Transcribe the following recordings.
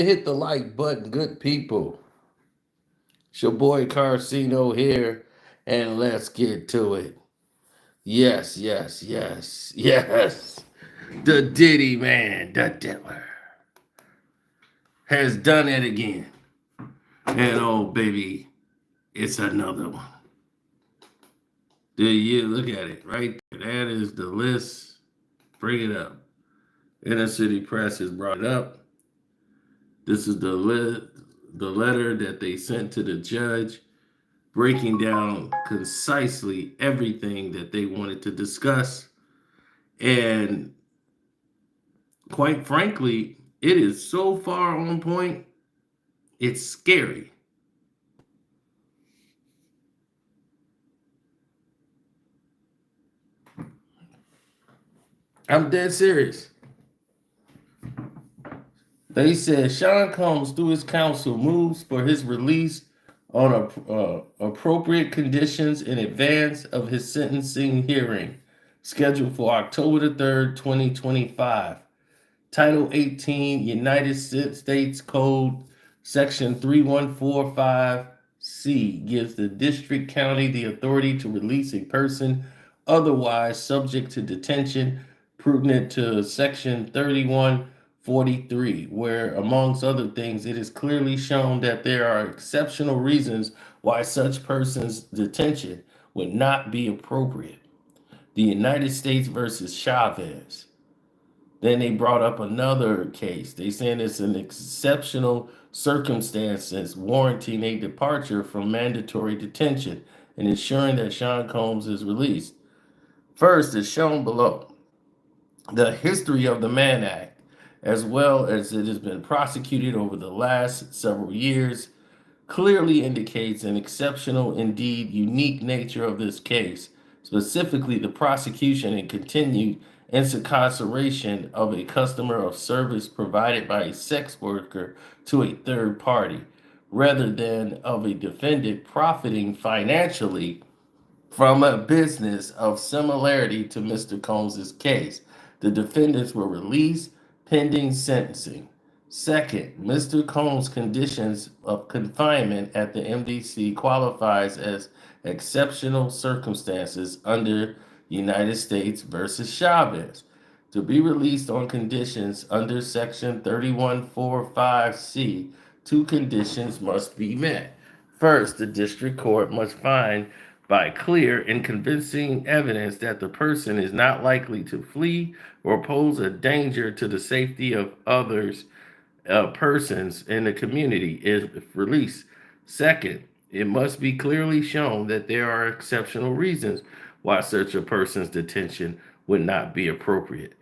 Hit the like button, good people. It's your boy Carcino here, and let's get to it. Yes, yes, yes, yes. The Diddy man, the Diddler, has done it again. And oh, baby, it's another one. Do you look at it right there? That is the list. Bring it up. Inner City Press has brought it up. This is the letter that they sent to the judge, breaking down concisely everything that they wanted to discuss. And quite frankly, it is so far on point, it's scary. I'm dead serious. They said Sean Combs, through his counsel, moves for his release on appropriate conditions in advance of his sentencing hearing, scheduled for October the 3rd, 2025. Title 18, United States Code, Section 3145C, gives the district county the authority to release a person otherwise subject to detention, prudent to Section 3143, where, amongst other things, it is clearly shown that there are exceptional reasons why such person's detention would not be appropriate. The United States versus Chavez. Then they brought up another case. They saying it's an exceptional circumstances warranting a departure from mandatory detention and ensuring that Sean Combs is released. First, is shown below the history of the Mann Act, as well as it has been prosecuted over the last several years, clearly indicates an exceptional, indeed unique nature of this case, specifically the prosecution and continued incarceration of a customer of service provided by a sex worker to a third party, rather than of a defendant profiting financially from a business of similarity to Mr. Combs's case. The defendants were released pending sentencing. Second, Mr. Combs' conditions of confinement at the MDC qualifies as exceptional circumstances under United States versus Chavez. To be released on conditions under Section 3145C, two conditions must be met. First, the district court must find by clear and convincing evidence that the person is not likely to flee or pose a danger to the safety of others persons in the community if released. Second, it must be clearly shown that there are exceptional reasons why such a person's detention would not be appropriate.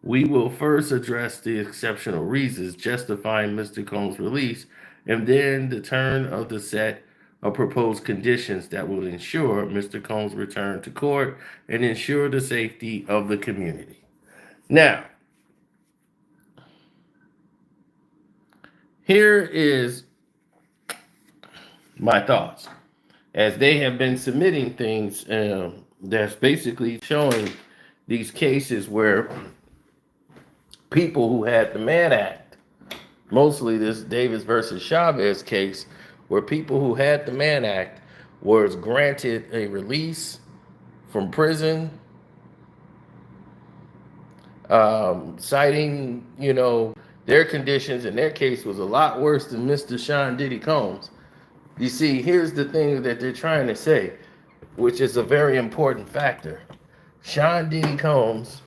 We will first address the exceptional reasons justifying Mr. Combs' release and then the turn of the set of proposed conditions that will ensure Mr. Combs' return to court and ensure the safety of the community. Now, here is my thoughts. As they have been submitting things that's basically showing these cases where people who had the Mann Act, mostly this Davis versus Chavez case, where people who had the Mann Act was granted a release from prison, citing, their conditions in their case was a lot worse than Mr. Sean Diddy Combs. You see, here's the thing that they're trying to say, which is a very important factor. Sean Diddy Combs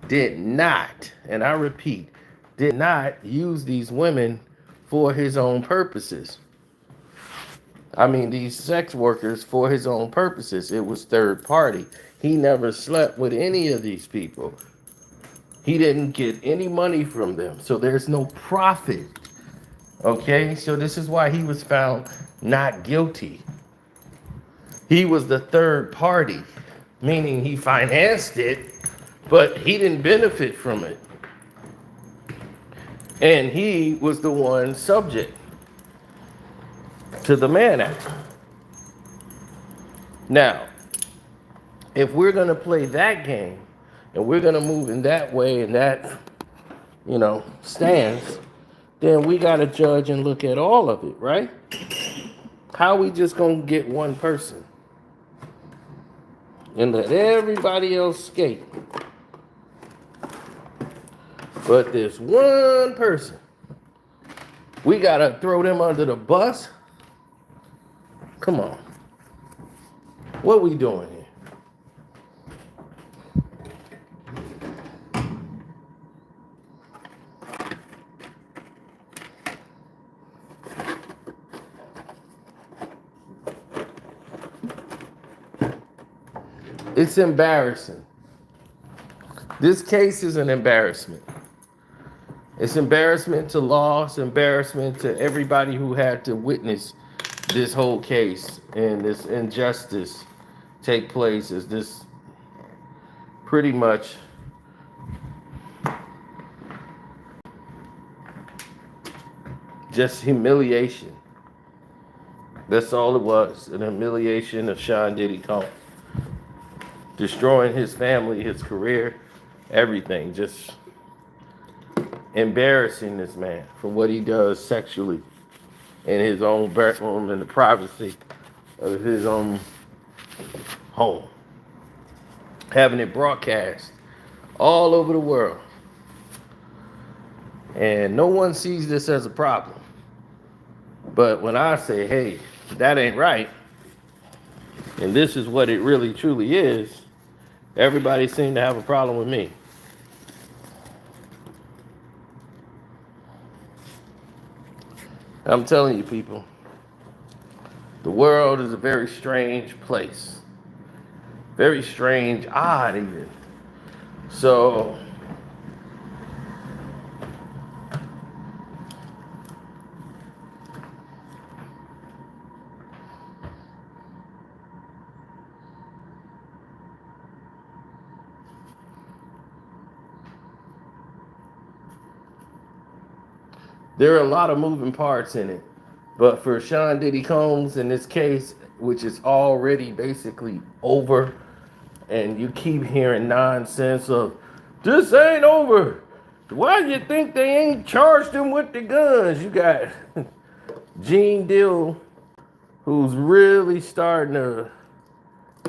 did not, and I repeat, did not use these women for his own purposes. I mean, these sex workers for his own purposes. It was third party. He never slept with any of these people. He didn't get any money from them. So there's no profit. Okay? So this is why he was found not guilty. He was the third party, meaning he financed it, but he didn't benefit from it. And he was the one subject to the Mann Act. Now, if we're going to play that game and we're going to move in that way and that, stance, then we got to judge and look at all of it, right? How we just going to get one person and let everybody else skate? But this one person, we got to throw them under the bus? Come on. What we doing here? It's embarrassing. This case is an embarrassment. It's embarrassment to law. It's embarrassment to everybody who had to witness this whole case and this injustice take place. Is this pretty much just humiliation? That's all it was, an humiliation of Sean Diddy Combs. Destroying his family, his career, everything. Just embarrassing this man for what he does sexually in his own bedroom, in the privacy of his own home. Having it broadcast all over the world. And no one sees this as a problem. But when I say, hey, that ain't right, and this is what it really truly is, everybody seems to have a problem with me. I'm telling you, people, the world is a very strange place. Very strange, odd even. So, there are a lot of moving parts in it. But for Sean Diddy Combs in this case, which is already basically over, and you keep hearing nonsense of, this ain't over. Why do you think they ain't charged him with the guns? You got Youll, who's really starting to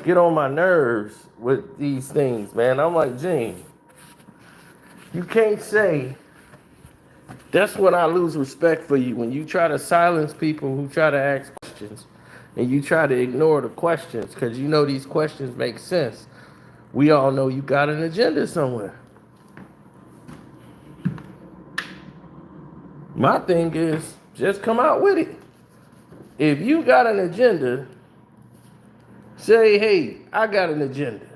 get on my nerves with these things, man. I'm like, Gene, you can't say. That's when I lose respect for you, when you try to silence people who try to ask questions and you try to ignore the questions because you know these questions make sense. We all know you got an agenda somewhere. My thing is, just come out with it. If you got an agenda, say, hey, I got an agenda.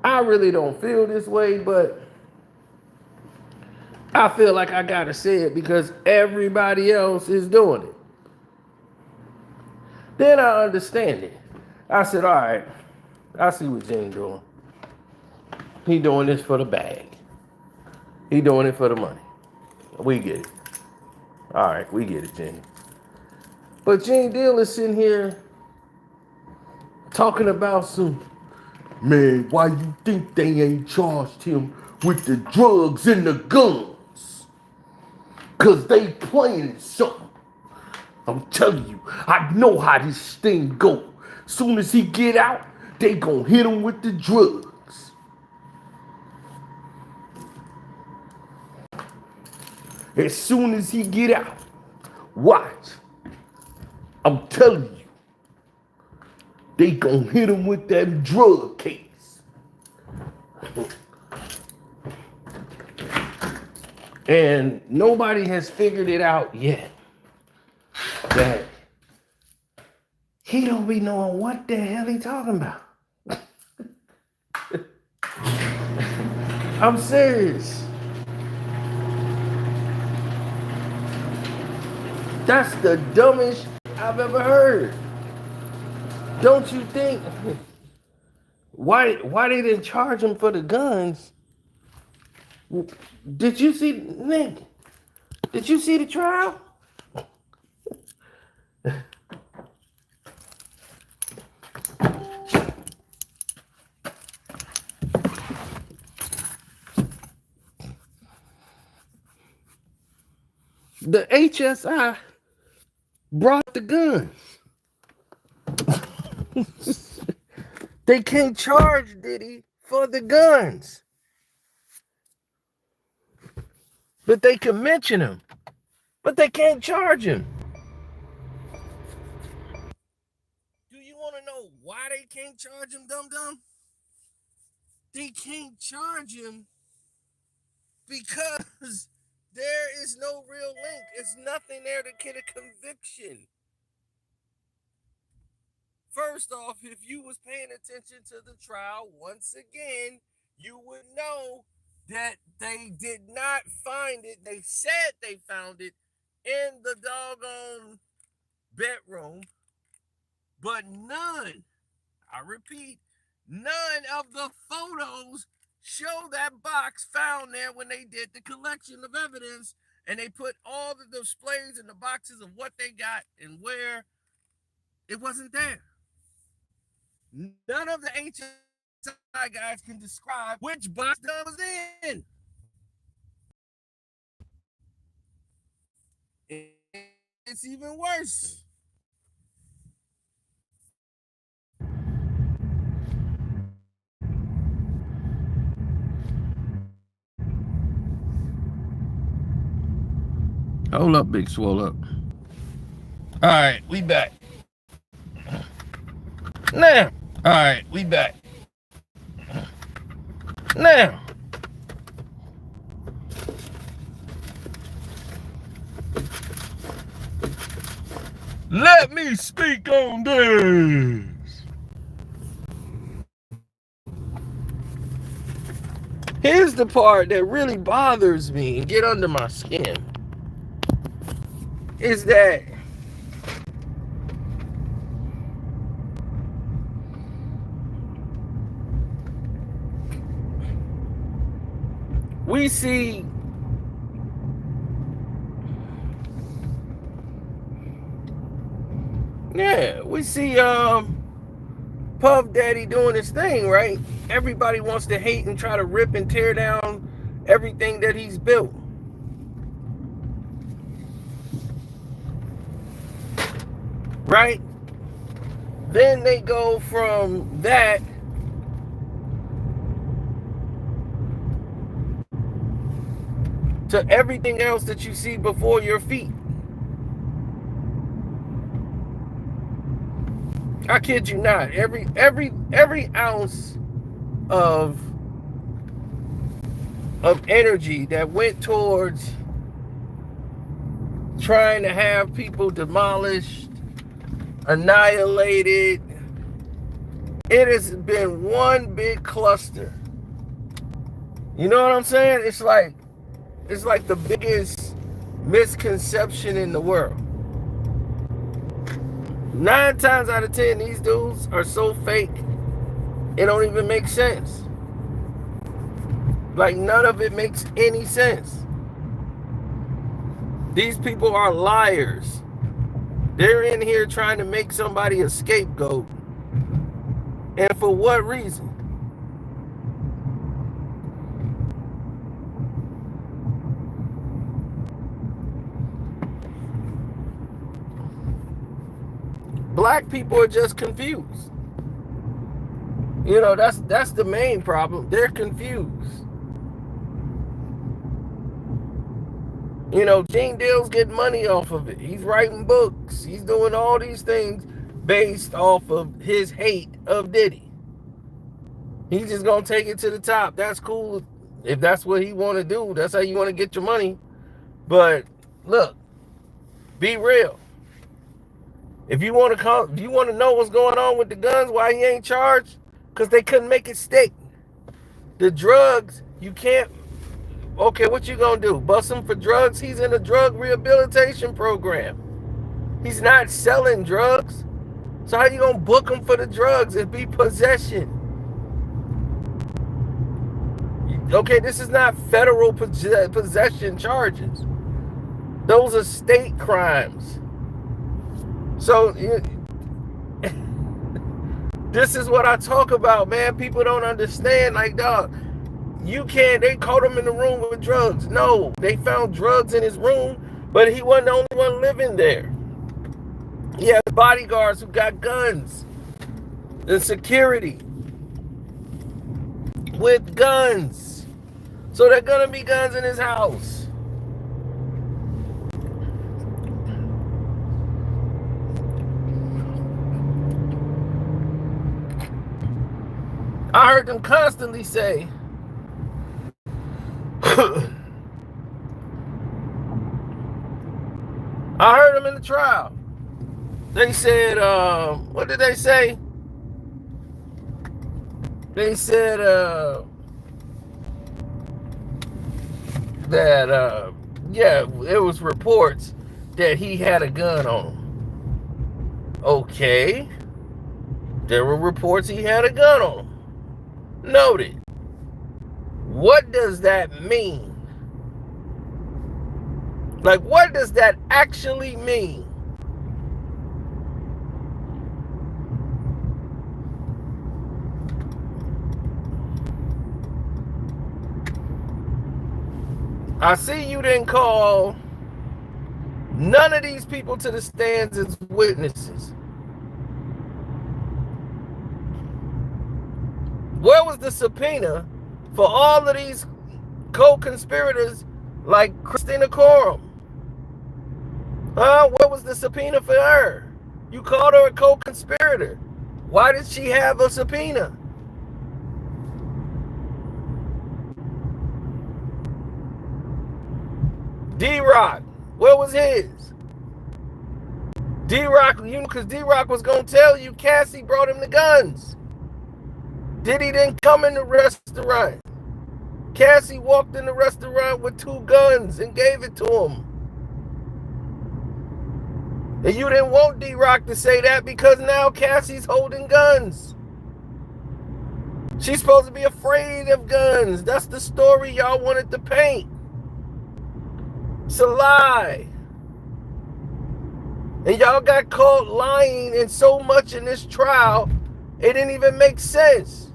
I really don't feel this way, but I feel like I gotta say it because everybody else is doing it. Then I understand it. I said, all right, I see what James doing. He doing this for the bag. He doing it for the money. We get it. All right, we get it, James. But Gene Deal is sitting here talking about some, man, why you think they ain't charged him with the drugs and the guns? Because they playing something. I'm telling you, I know how this thing go. Soon as he get out, they gonna hit him with the drugs. As soon as he get out, watch. I'm telling you, they gonna hit him with that drug case. And nobody has figured it out yet that he don't be knowing what the hell he talking about. I'm serious. That's the dumbest I've ever heard. Don't you think? Why they didn't charge him for the guns? Did you see, Nick? Did you see the trial? The HSI brought the guns. They can't charge Diddy for the guns, but they can mention him, but they can't charge him. Do you want to know why they can't charge him, dum-dum? They can't charge him because there is no real link. It's nothing there to get a conviction. First off, if you was paying attention to the trial, once again, you would know that they did not find it. They said they found it in the doggone bedroom, but none, I repeat, none of the photos show that box found there when they did the collection of evidence, and they put all the displays in the boxes of what they got and where. It wasn't there. None of the HSI guys can describe which box that was in. It's even worse. Hold up, Big Swole up. All right, we back. Now, all right, we back. Now, let me speak on this. Here's the part that really bothers me and get under my skin. Is that we see Puff Daddy doing his thing, right? Everybody wants to hate and try to rip and tear down everything that he's built. Right? Then they go from that to everything else that you see before your feet. I kid you not. Every ounce of energy that went towards trying to have people demolished, annihilated, it has been one big cluster. You know what I'm saying? It's like the biggest misconception in the world. 9 times out of 10, these dudes are so fake, it don't even make sense. Like, none of it makes any sense. These people are liars. They're in here trying to make somebody a scapegoat. And for what reason? Black people are just confused. You know, that's the main problem. They're confused. You know, Gene Deal's getting money off of it. He's writing books. He's doing all these things based off of his hate of Diddy. He's just gonna take it to the top. That's cool if that's what he want to do. That's how you want to get your money. But look, be real. If you want to know what's going on with the guns, why he ain't charged, because they couldn't make it stick. The drugs, you can't. Okay, what you gonna do? Bust him for drugs? He's in a drug rehabilitation program. He's not selling drugs. So how you gonna book him for the drugs? It'd be possession. Okay, this is not federal possession charges. Those are state crimes. So this is what I talk about, man. People don't understand. Like, dog, they caught him in the room with drugs. No, they found drugs in his room But he wasn't the only one living there. He has bodyguards who got guns and security with guns. So there are gonna be guns in his house. I heard them constantly say, I heard them in the trial. They said, what did they say? They said that, yeah, it was reports that he had a gun on him. Okay. There were reports he had a gun on him. Noted. What does that mean? Like, what does that actually mean? I see you didn't call none of these people to the stands as witnesses. Where was the subpoena for all of these co-conspirators like Christina Coram? Where was the subpoena for her? You called her a co-conspirator. Why did she have a subpoena? D-Rock, where was his? D-Rock, because D-Rock was going to tell you Cassie brought him the guns. Diddy didn't come in the restaurant. Cassie walked in the restaurant with 2 guns and gave it to him. And you didn't want D-Rock to say that because now Cassie's holding guns. She's supposed to be afraid of guns. That's the story y'all wanted to paint. It's a lie. And y'all got caught lying in so much in this trial, it didn't even make sense.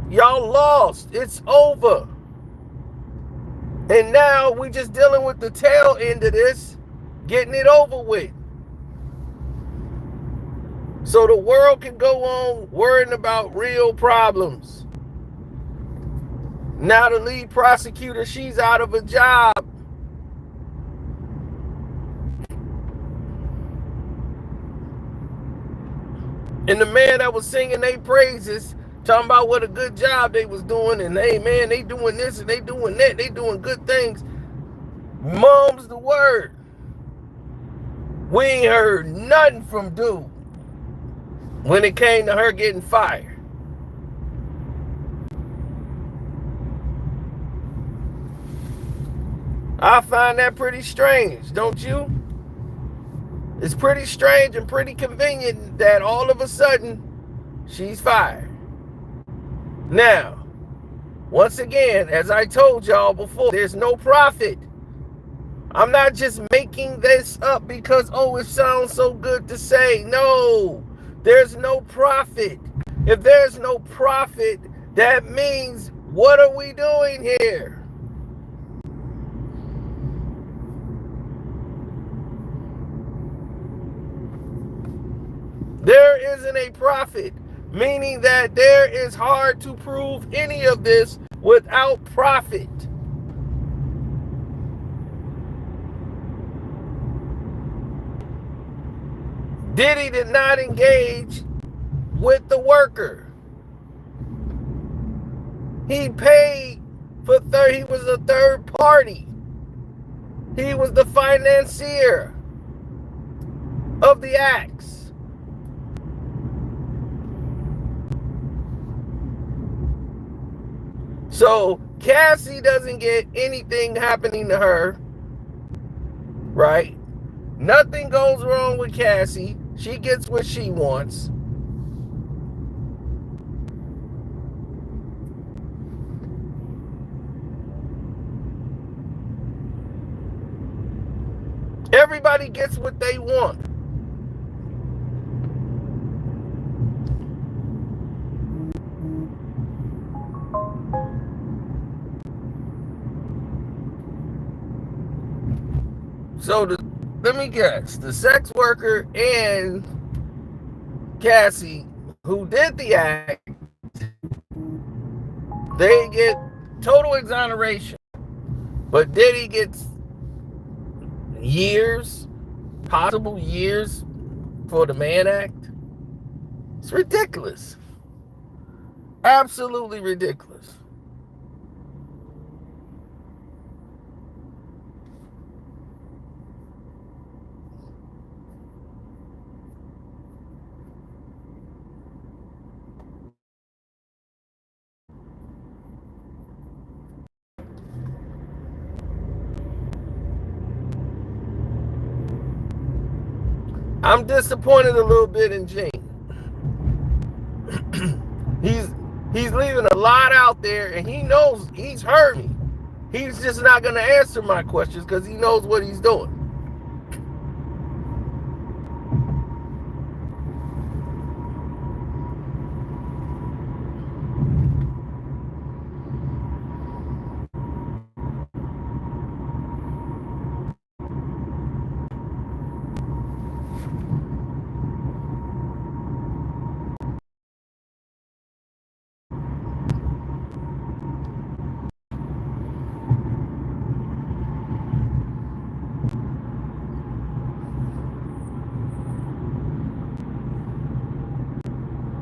Y'all lost. It's over. And now we just dealing with the tail end of this, getting it over with. So the world can go on worrying about real problems. Now the lead prosecutor, she's out of a job. And the man that was singing their praises, talking about what a good job they was doing, and hey man, they doing this and they doing that, they doing good things. Mum's the word. We ain't heard nothing from dude when it came to her getting fired. I find that pretty strange, don't you? It's pretty strange and pretty convenient that all of a sudden she's fired. Now, once again, as I told y'all before, there's no profit. I'm not just making this up because, oh, it sounds so good to say. No, there's no profit. If there's no profit, that means what are we doing here? There isn't a profit, meaning that there is hard to prove any of this without profit. Diddy did not engage with the worker. He paid for he was a third party. He was the financier of the acts. So Cassie doesn't get anything happening to her, right? Nothing goes wrong with Cassie. She gets what she wants. Everybody gets what they want. So let me guess, the sex worker and Cassie, who did the act, they get total exoneration. But Diddy gets years, possible years for the Mann Act. It's ridiculous. Absolutely ridiculous. I'm disappointed a little bit in Gene. he's leaving a lot out there, and he knows he's heard me. He's just not going to answer my questions because he knows what he's doing.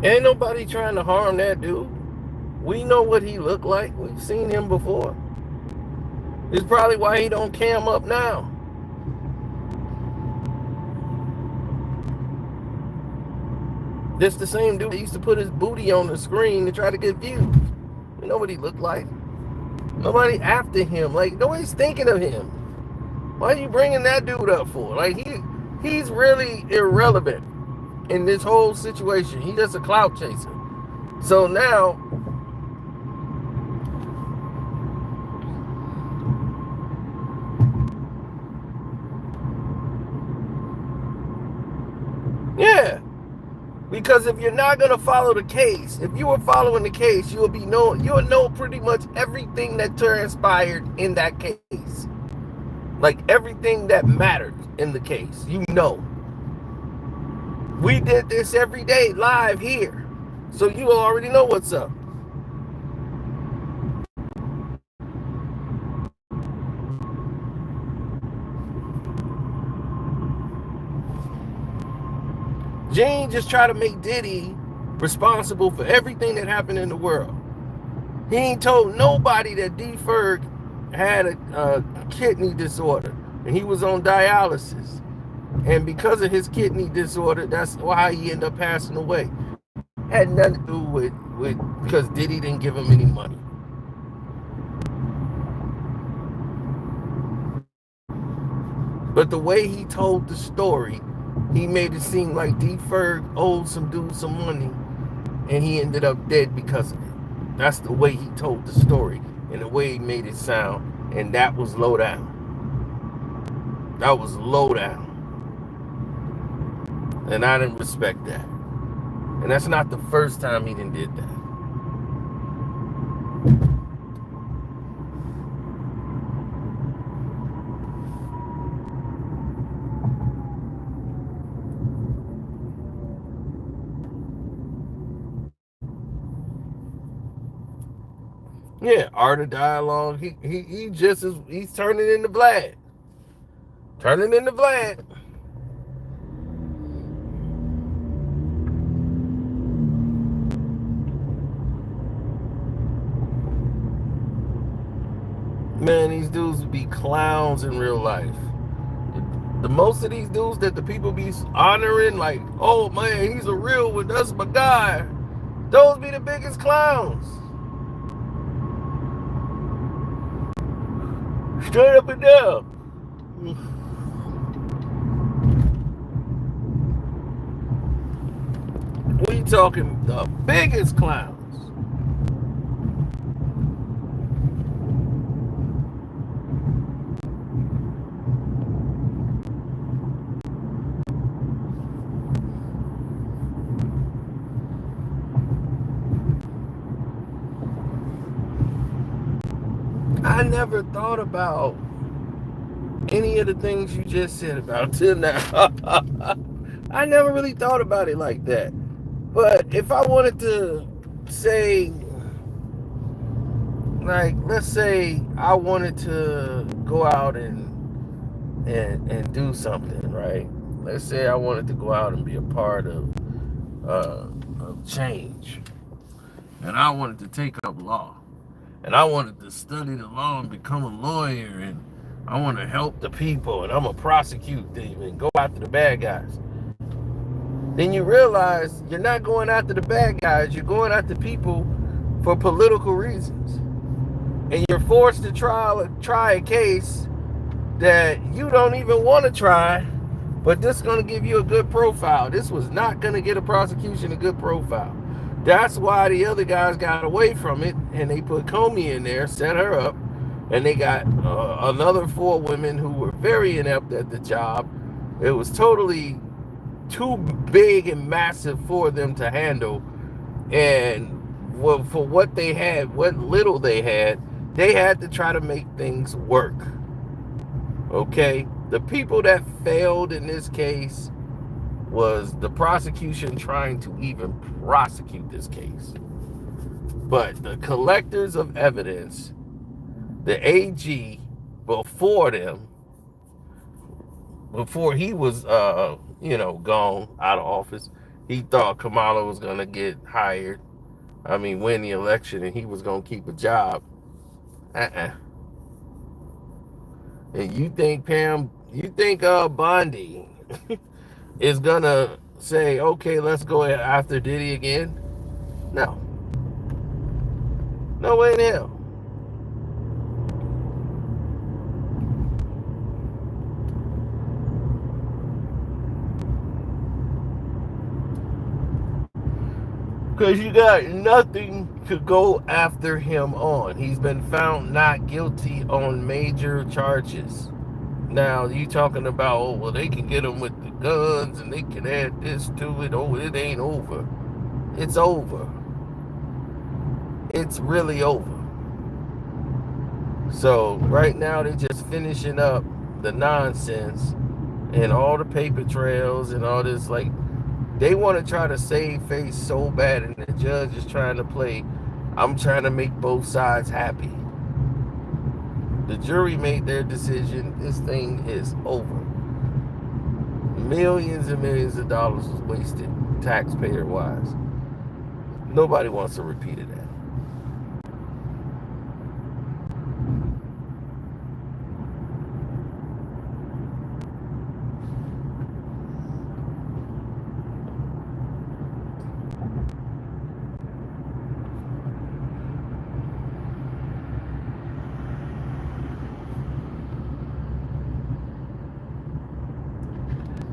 Ain't nobody trying to harm that dude. We know what he looked like. We've seen him before. It's probably why he don't cam up now. This the same dude that used to put his booty on the screen to try to get views. We know what he looked like. Nobody after him. Like, nobody's thinking of him. Why are you bringing that dude up for? Like, he's really irrelevant in this whole situation. He's just a clout chaser. So now, yeah, because if you're not gonna follow the case, if you were following the case, you'll know pretty much everything that transpired in that case, like everything that mattered in the case. You know, we did this every day live here, so you already know what's up. Gene just tried to make Diddy responsible for everything that happened in the world. He ain't told nobody that D. Ferg had a kidney disorder and he was on dialysis. And because of his kidney disorder, that's why he ended up passing away. Had nothing to do with because Diddy didn't give him any money. But the way he told the story, he made it seem like D. Ferg owed some dude some money and he ended up dead because of it. That's the way he told the story and the way he made it sound. And that was low down. That was low down. And I didn't respect that. And that's not the first time he done did that. Yeah, art of dialogue. He just is. He's turning into Vlad. Turning into Vlad. Man, these dudes would be clowns in real life. The most of these dudes that the people be honoring, like, oh man, he's a real one. That's my guy. Those be the biggest clowns. Straight up and down. We talking the biggest clowns. I never thought about any of the things you just said about till now. I never really thought about it like that. But if I wanted to say, like, let's say I wanted to go out and do something, right? Let's say I wanted to go out and be a part of change, and I wanted to take up law, and I wanted to study the law and become a lawyer, and I want to help the people, and I'm gonna prosecute them and go after the bad guys. Then you realize you're not going after the bad guys, you're going after people for political reasons. And you're forced to try a case that you don't even want to try, but this is going to give you a good profile. This was not going to get a prosecution a good profile. That's why the other guys got away from it, and they put Comey in there, set her up, and they got another 4 women who were very inept at the job. It was totally too big and massive for them to handle, and for what they had, what little they had to try to make things work. Okay, the people that failed in this case was the prosecution trying to even prosecute this case. But the collectors of evidence, the AG, before them, before he was gone out of office, he thought Kamala was gonna get hired, win the election, and he was gonna keep a job. And you think Bondi is gonna say, okay, let's go after Diddy again? No way in hell. Because you got nothing to go after him on. He's been found not guilty on major charges. Now, you talking about, they can get him with the guns and they can add this to it. Oh, it ain't over. It's over. It's really over. So, right now, they're just finishing up the nonsense and all the paper trails and all this, they want to try to save face so bad, and the judge is trying to play, I'm trying to make both sides happy. The jury made their decision. This thing is over. Millions and millions of dollars was wasted, taxpayer-wise. Nobody wants a repeat of that.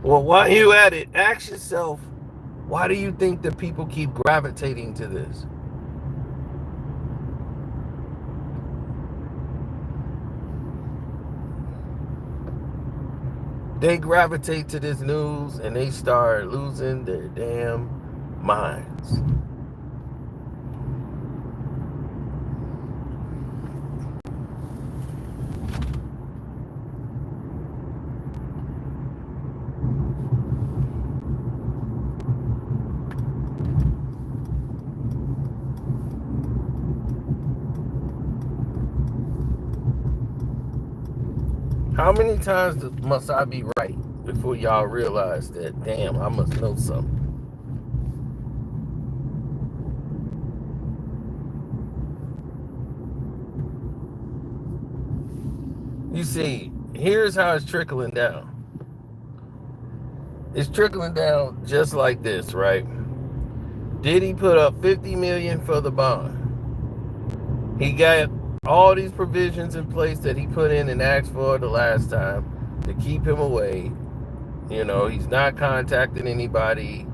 Well, while you at it, ask yourself, why do you think that people keep gravitating to this? They gravitate to this news and they start losing their damn minds. How many times must I be right before y'all realize that, damn, I must know something? You see, here's how it's trickling down. It's trickling down just like this, right? Diddy put up $50 million for the bond. He got all these provisions in place that he put in and asked for the last time to keep him away. He's not contacting anybody.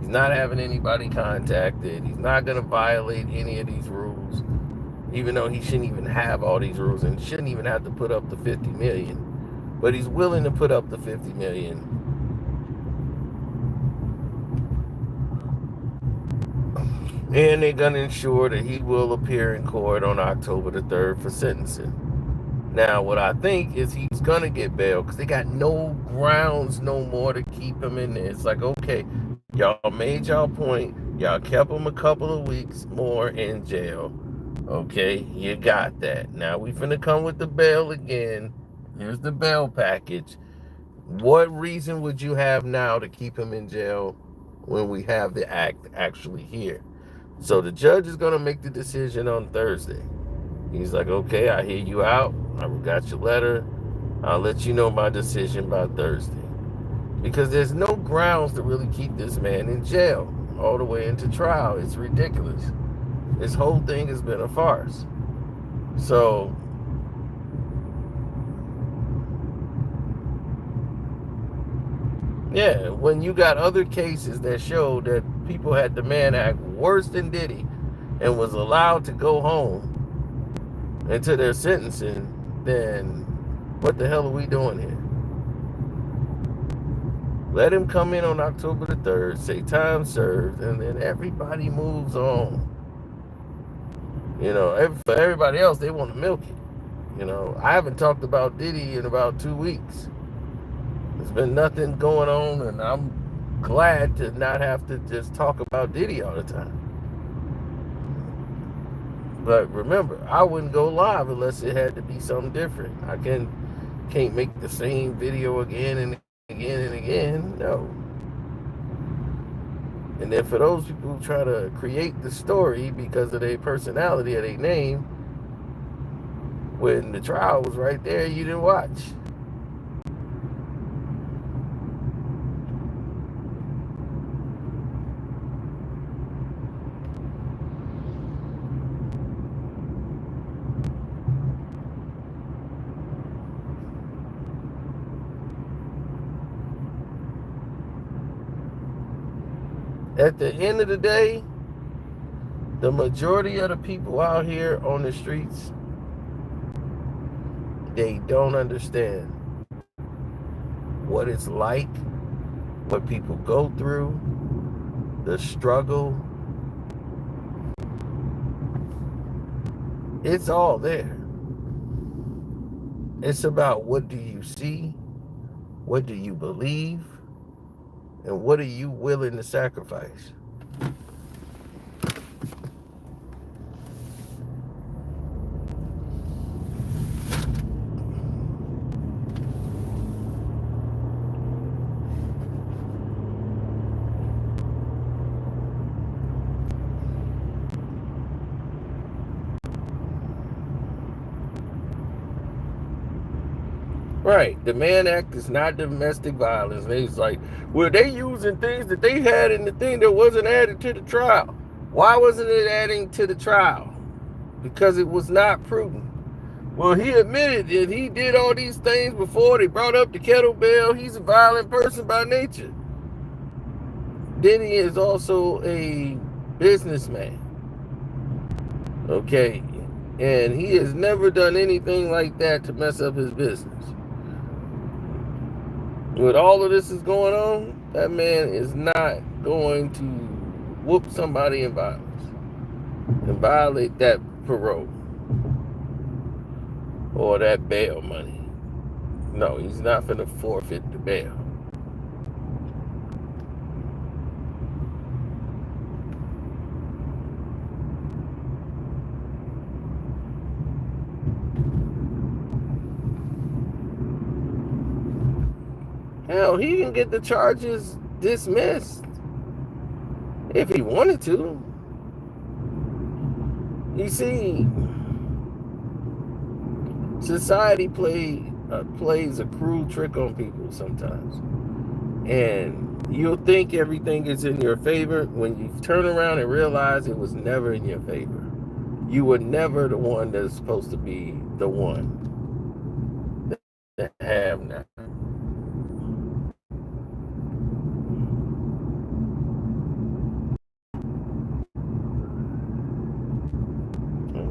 He's not having anybody contacted. He's not going to violate any of these rules, even though he shouldn't even have all these rules and shouldn't even have to put up the $50 million. But he's willing to put up the $50 million. And they're going to ensure that he will appear in court on October the 3rd for sentencing. Now, what I think is he's gonna get bail because they got no grounds no more to keep him in there. It's like, okay, y'all made y'all point. Y'all kept him a couple of weeks more in jail. Okay, you got that. Now we finna come with the bail again. Here's the bail package. What reason would you have now to keep him in jail when we have the act actually here? So the judge is gonna make the decision on Thursday. He's like, okay, I hear you out. I got your letter. I'll let you know my decision by Thursday. Because there's no grounds to really keep this man in jail all the way into trial. It's ridiculous. This whole thing has been a farce. So, yeah, when you got other cases that show that people had the man act worse than Diddy and was allowed to go home into their sentencing, then what the hell are we doing here? Let him come in on October the 3rd, say time served, and then everybody moves on. You know, for everybody else, they want to milk it. You know, I haven't talked about Diddy in about 2 weeks. There's been nothing going on, and I'm glad to not have to just talk about Diddy all the time. But remember, I wouldn't go live unless it had to be something different. I can't make the same video again and again and again. No. And then for those people who try to create the story because of their personality or their name, when the trial was right there, you didn't watch. At the end of the day, the majority of the people out here on the streets, they don't understand what it's like, what people go through, the struggle. It's all there. It's about what do you see, what do you believe, and what are you willing to sacrifice? Right. The Mann Act is not domestic violence. And he's like, well, they using things that they had in the thing that wasn't added to the trial. Why wasn't it adding to the trial? Because it was not prudent. Well, he admitted that he did all these things before they brought up the kettlebell. He's a violent person by nature. Diddy is also a businessman. Okay. And he has never done anything like that to mess up his business. With all of this is going on, that man is not going to whoop somebody in violence and violate that parole or that bail money. No, he's not going to forfeit the bail. Hell, he can get the charges dismissed if he wanted to. You see, society plays a cruel trick on people sometimes. And you'll think everything is in your favor when you turn around and realize it was never in your favor. You were never the one that's supposed to be the one that have now.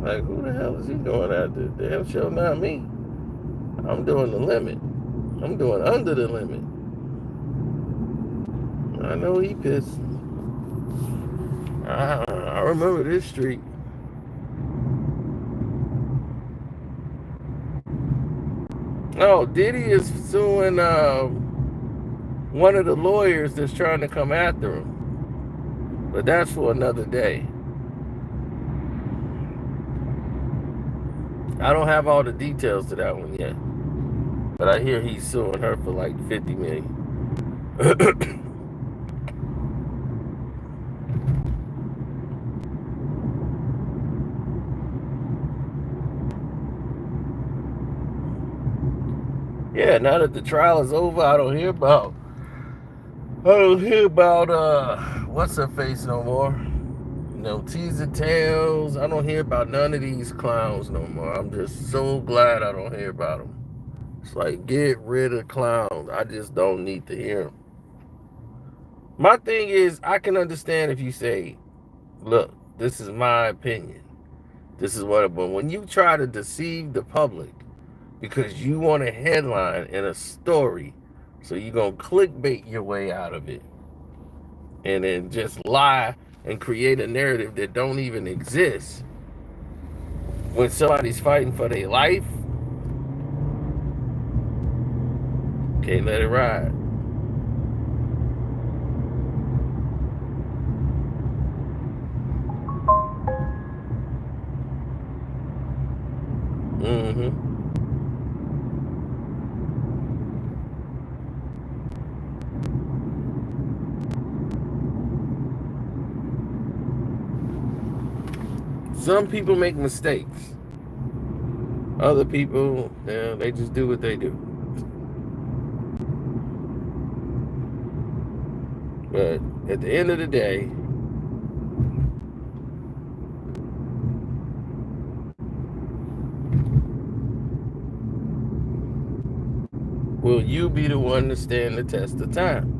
Like, who the hell is he doing out there? Damn sure not me. I'm doing the limit. I'm doing under the limit. I know he pissed. I remember this street. Oh, Diddy is suing one of the lawyers that's trying to come after him. But that's for another day. I don't have all the details to that one yet. But I hear he's suing her for like 50 million. Yeah, now that the trial is over, I don't hear about what's her face no more. No T's and tails. I don't hear about none of these clowns no more. I'm just so glad I don't hear about them. It's like, get rid of clowns. I just don't need to hear them. My thing is, I can understand if you say, look, this is my opinion. This is what, but when you try to deceive the public because you want a headline in a story, so you're going to clickbait your way out of it and then just lie and create a narrative that don't even exist when somebody's fighting for their life, can't let it ride. Some people make mistakes. Other people, yeah, they just do what they do. But at the end of the day, will you be the one to stand the test of time?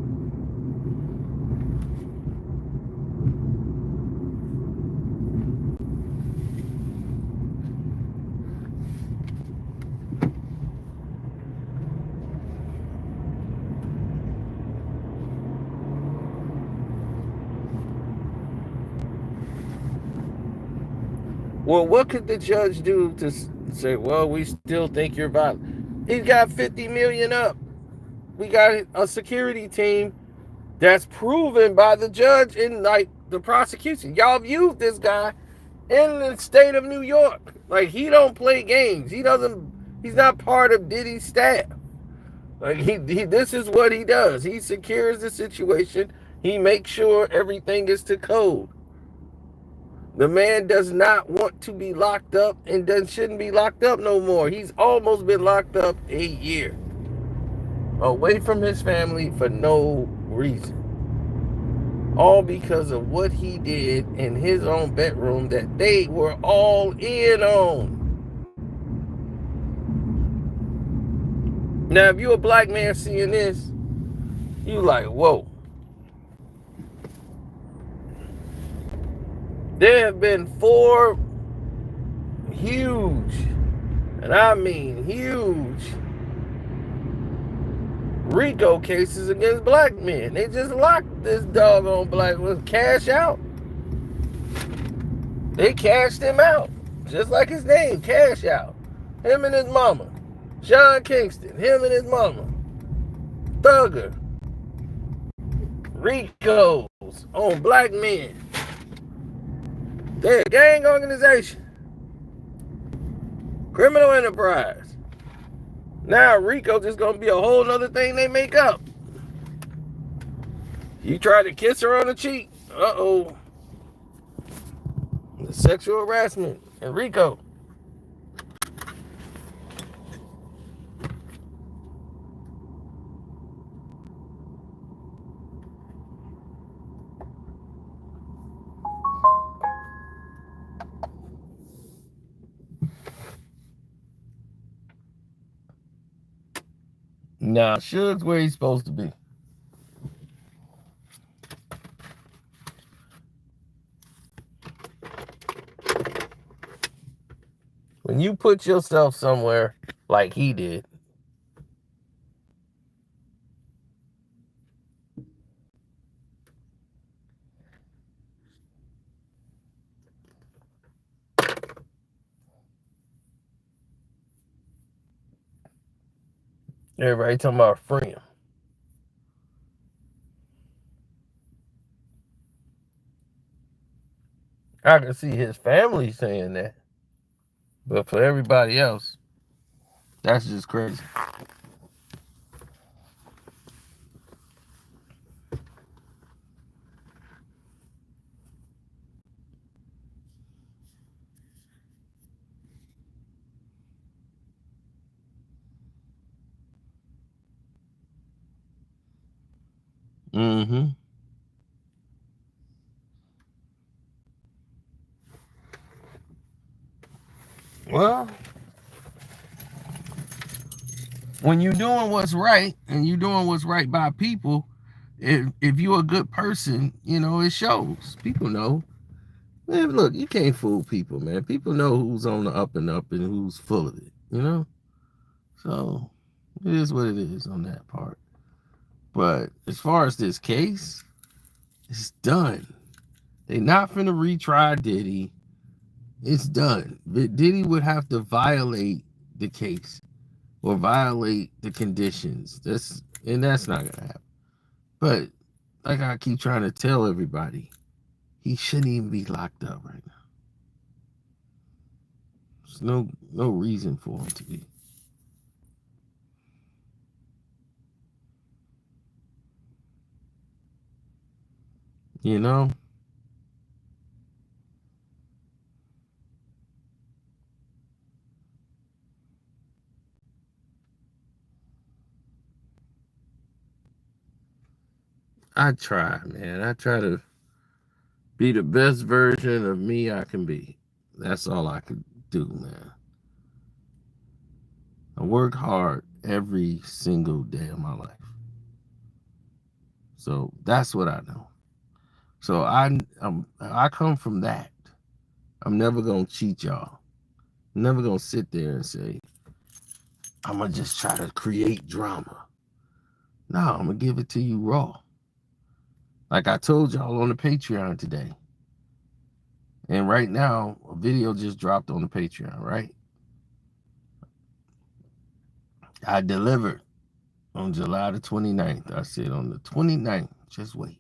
Well, what could the judge do to say, well, we still think you're violent? He's got 50 million up. We got a security team that's proven by the judge in like the prosecution. Y'all viewed this guy in the state of New York. Like, he don't play games. He's not part of Diddy's staff. Like, this is what he does. He secures the situation. He makes sure everything is to code. The man does not want to be locked up and shouldn't be locked up no more. He's almost been locked up a year. Away from his family for no reason. All because of what he did in his own bedroom that they were all in on. Now, if you're a black man seeing this, you like, whoa. There have been 4 huge, and I mean huge, RICO cases against black men. They just locked this doggone black man. Cash out. They cashed him out. Just like his name, Cash Out. Him and his mama. Sean Kingston, him and his mama. Thugger. RICOs on black men. They're a gang organization. Criminal enterprise. Now RICO just gonna be a whole nother thing they make up. You try to kiss her on the cheek. Uh-oh. Sexual harassment and RICO. Nah, Suge's where he's supposed to be. When you put yourself somewhere like he did, Everybody talking about free him. I can see his family saying that. But for everybody else, that's just crazy. Mm-hmm. Well, when you're doing what's right and you're doing what's right by people, if you're a good person, you know, it shows. People know. Man, look, you can't fool people, man. People know who's on the up and up and who's full of it, you know? So it is what it is on that part. But as far as this case, it's done. They not finna retry Diddy. It's done. Diddy would have to violate the case or violate the conditions. That's not gonna happen. But like I keep trying to tell everybody, he shouldn't even be locked up right now. There's no reason for him to be. You know? I try, man. I try to be the best version of me I can be. That's all I can do, man. I work hard every single day of my life. So that's what I know. So I come from that. I'm never gonna cheat y'all. I'm never gonna sit there and say, I'm gonna just try to create drama. No, I'm gonna give it to you raw. Like I told y'all on the Patreon today. And right now, a video just dropped on the Patreon, right? I delivered on July the 29th. I said on the 29th, just wait.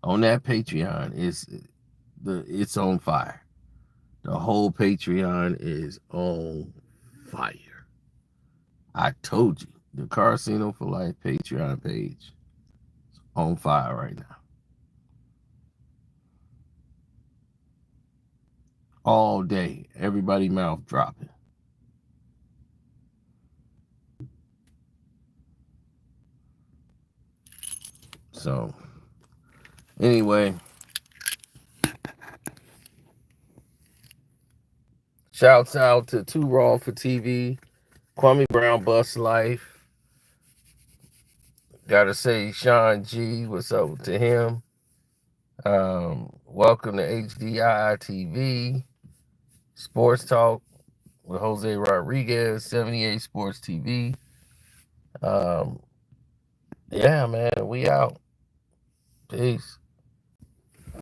On that Patreon, it's on fire. The whole Patreon is on fire. I told you, the Casino for Life Patreon page is on fire right now. All day, everybody mouth dropping. So, anyway, shouts out to Too Raw for TV, Kwame Brown Bus Life. Gotta say, Sean G, what's up to him? Welcome to HDI TV, Sports Talk with Jose Rodriguez, 78 Sports TV. Yeah, man, we out. Peace.